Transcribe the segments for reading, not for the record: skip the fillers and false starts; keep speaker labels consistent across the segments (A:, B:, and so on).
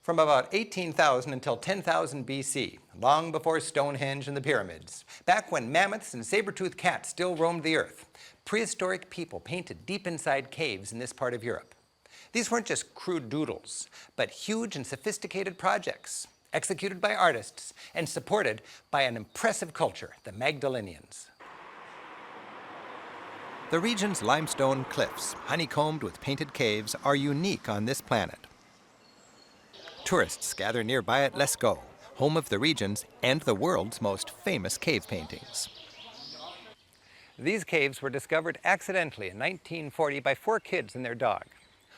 A: From about 18,000 until 10,000 BC, long before Stonehenge and the pyramids, back when mammoths and saber-toothed cats still roamed the earth, prehistoric people painted deep inside caves in this part of Europe. These weren't just crude doodles, but huge and sophisticated projects, executed by artists and supported by an impressive culture, the Magdalenians. The region's limestone cliffs, honeycombed with painted caves, are unique on this planet. Tourists gather nearby at Lascaux, home of the region's and the world's most famous cave paintings. These caves were discovered accidentally in 1940 by 4 kids and their dog.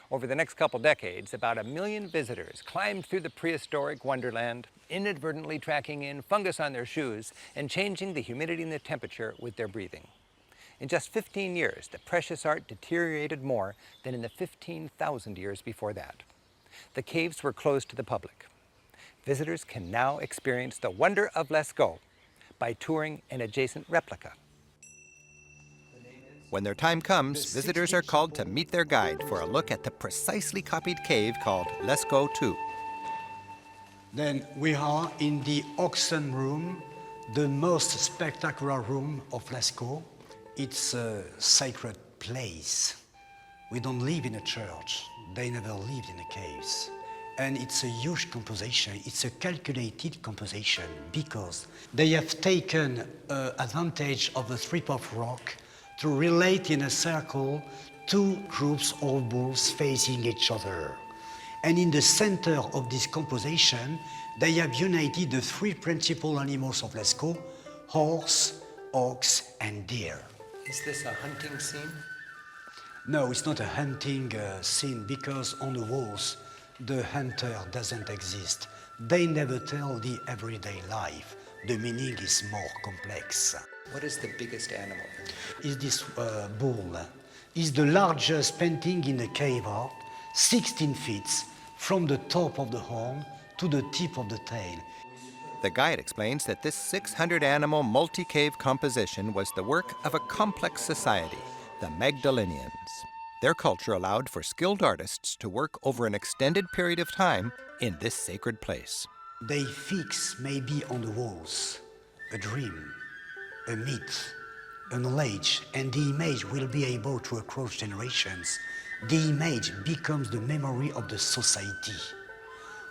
A: Over the next couple decades, about 1 million visitors climbed through the prehistoric wonderland, inadvertently tracking in fungus on their shoes and changing the humidity and the temperature with their breathing. In just 15 years, the precious art deteriorated more than in the 15,000 years before that. The caves were closed to the public. Visitors can now experience the wonder of Lascaux by touring an adjacent replica. When their time comes, visitors are called to meet their guide for a look at the precisely copied cave called Lascaux II.
B: Then we are in the auction room, the most spectacular room of Lascaux. It's a sacred place. We don't live in a church. They never lived in the caves. And it's a huge composition. It's a calculated composition because they have taken advantage of the strip of rock to relate in a circle 2 groups of bulls facing each other. And in the center of this composition, they have united the 3 principal animals of Lascaux: horse, ox, and deer.
A: Is this a hunting scene?
B: No, it's not a hunting scene because on the walls, the hunter doesn't exist. They never tell the everyday life. The meaning is more complex.
A: What is the biggest animal?
B: Is this bull? Is the largest painting in the cave art, 16 feet from the top of the horn to the tip of the tail.
A: The guide explains that this 600-animal multi-cave composition was the work of a complex society, the Magdalenians. Their culture allowed for skilled artists to work over an extended period of time in this sacred place.
B: They fix maybe on the walls a dream, a myth, a knowledge, and the image will be able to across generations. The image becomes the memory of the society.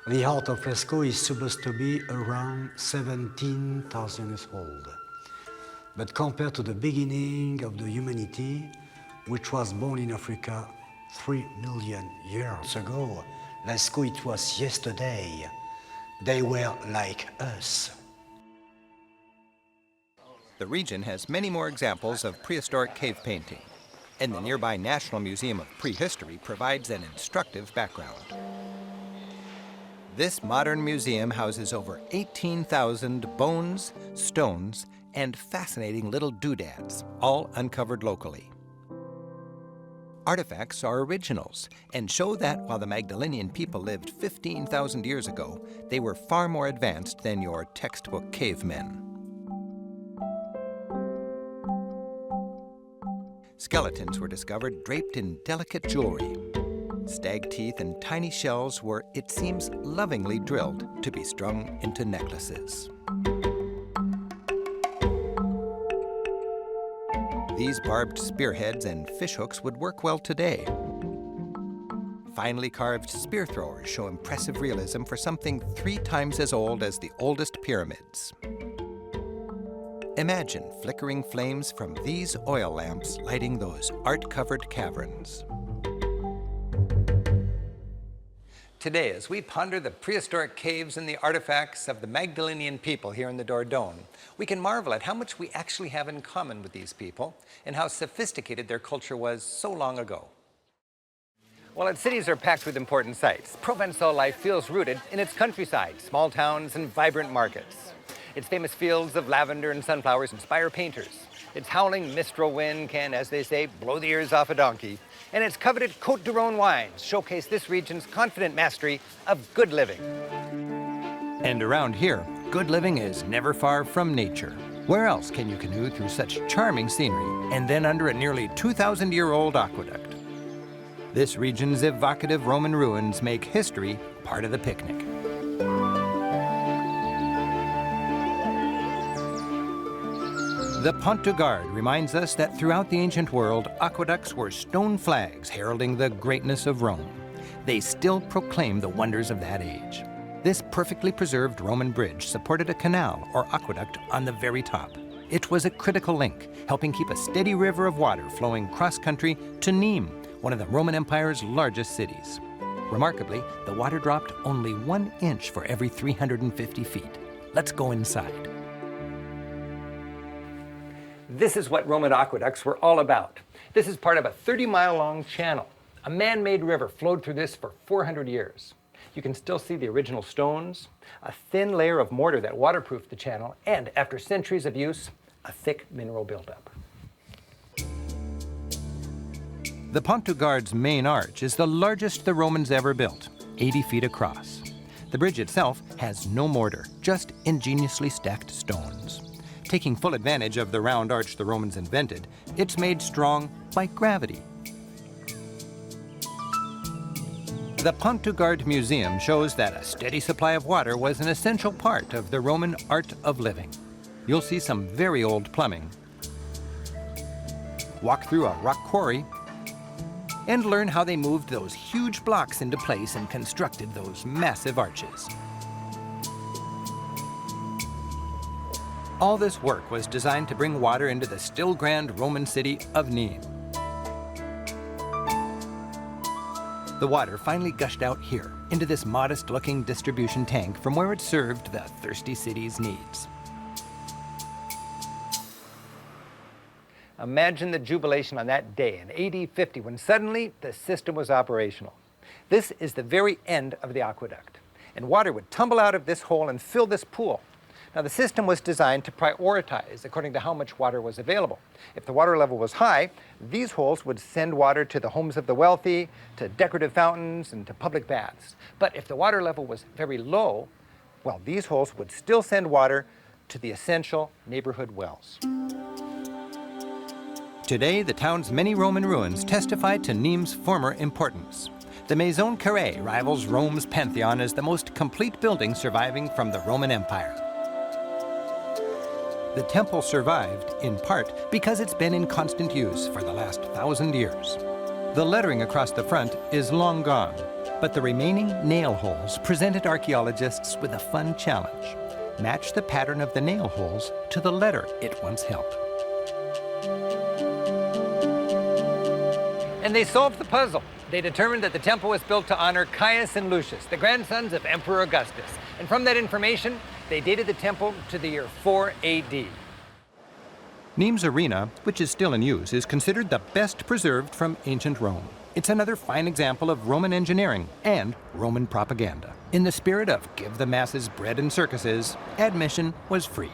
B: The art of Lascaux is supposed to be around 17,000 years old. But compared to the beginning of the humanity, which was born in Africa 3 million years ago, Lascaux, it was yesterday. They were like us.
A: The region has many more examples of prehistoric cave painting, and the nearby National Museum of Prehistory provides an instructive background. This modern museum houses over 18,000 bones, stones, and fascinating little doodads, all uncovered locally. Artifacts are originals and show that while the Magdalenian people lived 15,000 years ago, they were far more advanced than your textbook cavemen. Skeletons were discovered draped in delicate jewelry. Stag teeth and tiny shells were, it seems, lovingly drilled to be strung into necklaces. These barbed spearheads and fishhooks would work well today. Finely carved spear throwers show impressive realism for something 3 times as old as the oldest pyramids. Imagine flickering flames from these oil lamps lighting those art-covered caverns. Today, as we ponder the prehistoric caves and the artifacts of the Magdalenian people here in the Dordogne, we can marvel at how much we actually have in common with these people and how sophisticated their culture was so long ago. While its cities are packed with important sights, Provençal life feels rooted in its countryside, small towns and vibrant markets. Its famous fields of lavender and sunflowers inspire painters. Its howling mistral wind can, as they say, blow the ears off a donkey. And its coveted Côte du Rhône wines showcase this region's confident mastery of good living. And around here, good living is never far from nature. Where else can you canoe through such charming scenery and then under a nearly 2,000-year-old aqueduct? This region's evocative Roman ruins make history part of the picnic. The Pont du Gard reminds us that throughout the ancient world, aqueducts were stone flags heralding the greatness of Rome. They still proclaim the wonders of that age. This perfectly preserved Roman bridge supported a canal or aqueduct on the very top. It was a critical link, helping keep a steady river of water flowing cross-country to Nîmes, one of the Roman Empire's largest cities. Remarkably, the water dropped only 1 inch for every 350 feet. Let's go inside. This is what Roman aqueducts were all about. This is part of a 30-mile-long channel. A man-made river flowed through this for 400 years. You can still see the original stones, a thin layer of mortar that waterproofed the channel, and after centuries of use, a thick mineral buildup. The Pont du Gard's main arch is the largest the Romans ever built, 80 feet across. The bridge itself has no mortar, just ingeniously stacked stones. Taking full advantage of the round arch the Romans invented, it's made strong by gravity. The Pont du Gard Museum shows that a steady supply of water was an essential part of the Roman art of living. You'll see some very old plumbing, walk through a rock quarry, and learn how they moved those huge blocks into place and constructed those massive arches. All this work was designed to bring water into the still grand Roman city of Nîmes. The water finally gushed out here, into this modest-looking distribution tank from where it served the thirsty city's needs. Imagine the jubilation on that day in AD 50 when suddenly the system was operational. This is the very end of the aqueduct, and water would tumble out of this hole and fill this pool. Now, the system was designed to prioritize according to how much water was available. If the water level was high, these holes would send water to the homes of the wealthy, to decorative fountains, and to public baths. But if the water level was very low, well, these holes would still send water to the essential neighborhood wells. Today, the town's many Roman ruins testify to Nîmes' former importance. The Maison Carrée rivals Rome's Pantheon as the most complete building surviving from the Roman Empire. The temple survived, in part, because it's been in constant use for the last 1,000 years. The lettering across the front is long gone, but the remaining nail holes presented archaeologists with a fun challenge. Match the pattern of the nail holes to the letter it once held. And they solved the puzzle. They determined that the temple was built to honor Caius and Lucius, the grandsons of Emperor Augustus. And from that information, they dated the temple to the year 4 AD. Nîmes Arena, which is still in use, is considered the best preserved from ancient Rome. It's another fine example of Roman engineering and Roman propaganda. In the spirit of give the masses bread and circuses, admission was free.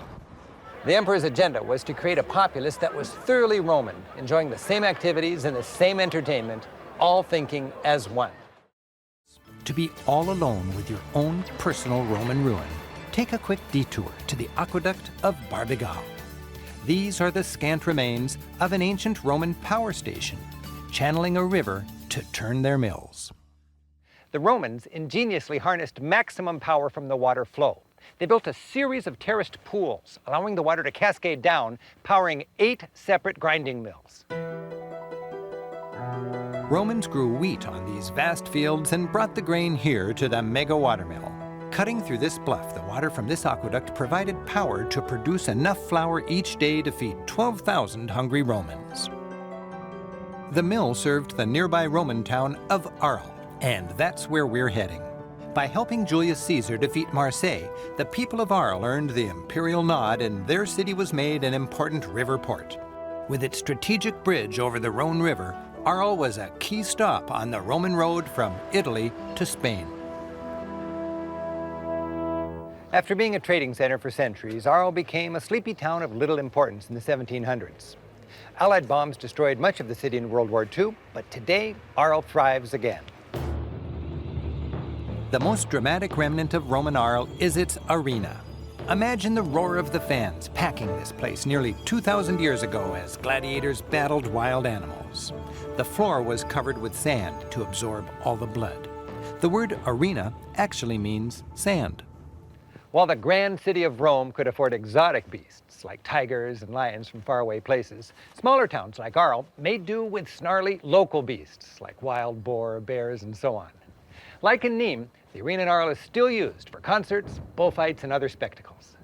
A: The emperor's agenda was to create a populace that was thoroughly Roman, enjoying the same activities and the same entertainment, all thinking as one. To be all alone with your own personal Roman ruin, take a quick detour to the Aqueduct of Barbegal. These are the scant remains of an ancient Roman power station, channeling a river to turn their mills. The Romans ingeniously harnessed maximum power from the water flow. They built a series of terraced pools, allowing the water to cascade down, powering 8 separate grinding mills. Romans grew wheat on these vast fields and brought the grain here to the mega watermill. Cutting through this bluff, the water from this aqueduct provided power to produce enough flour each day to feed 12,000 hungry Romans. The mill served the nearby Roman town of Arles, and that's where we're heading. By helping Julius Caesar defeat Marseille, the people of Arles earned the imperial nod and their city was made an important river port. With its strategic bridge over the Rhone River, Arles was a key stop on the Roman road from Italy to Spain. After being a trading center for centuries, Arles became a sleepy town of little importance in the 1700s. Allied bombs destroyed much of the city in World War II, but today, Arles thrives again. The most dramatic remnant of Roman Arles is its arena. Imagine the roar of the fans packing this place nearly 2,000 years ago as gladiators battled wild animals. walls. The floor was covered with sand to absorb all the blood. The word arena actually means sand. While the grand city of Rome could afford exotic beasts like tigers and lions from faraway places, smaller towns like Arles made do with snarly local beasts like wild boar, bears, and so on. Like in Nîmes, the arena in Arles is still used for concerts, bullfights, and other spectacles.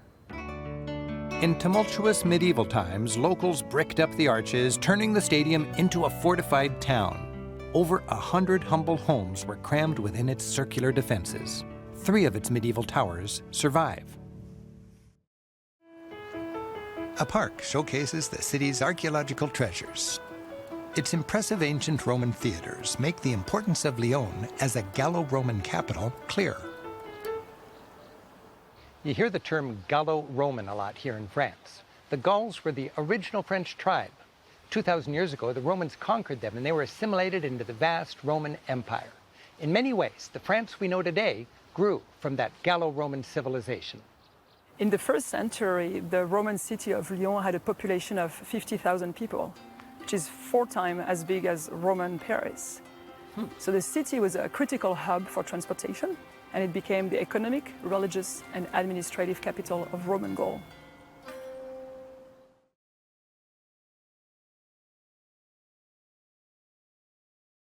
A: In tumultuous medieval times, locals bricked up the arches, turning the stadium into a fortified town. Over 100 humble homes were crammed within its circular defenses. 3 of its medieval towers survive. A park showcases the city's archaeological treasures. Its impressive ancient Roman theaters make the importance of Lyon as a Gallo-Roman capital clear. You hear the term Gallo-Roman a lot here in France. The Gauls were the original French tribe. 2,000 years ago, the Romans conquered them and they were assimilated into the vast Roman Empire. In many ways, the France we know today grew from that Gallo-Roman civilization.
C: In the 1st century, the Roman city of Lyon had a population of 50,000 people, which is 4 times as big as Roman Paris. So the city was a critical hub for transportation, and it became the economic, religious, and administrative capital of Roman Gaul.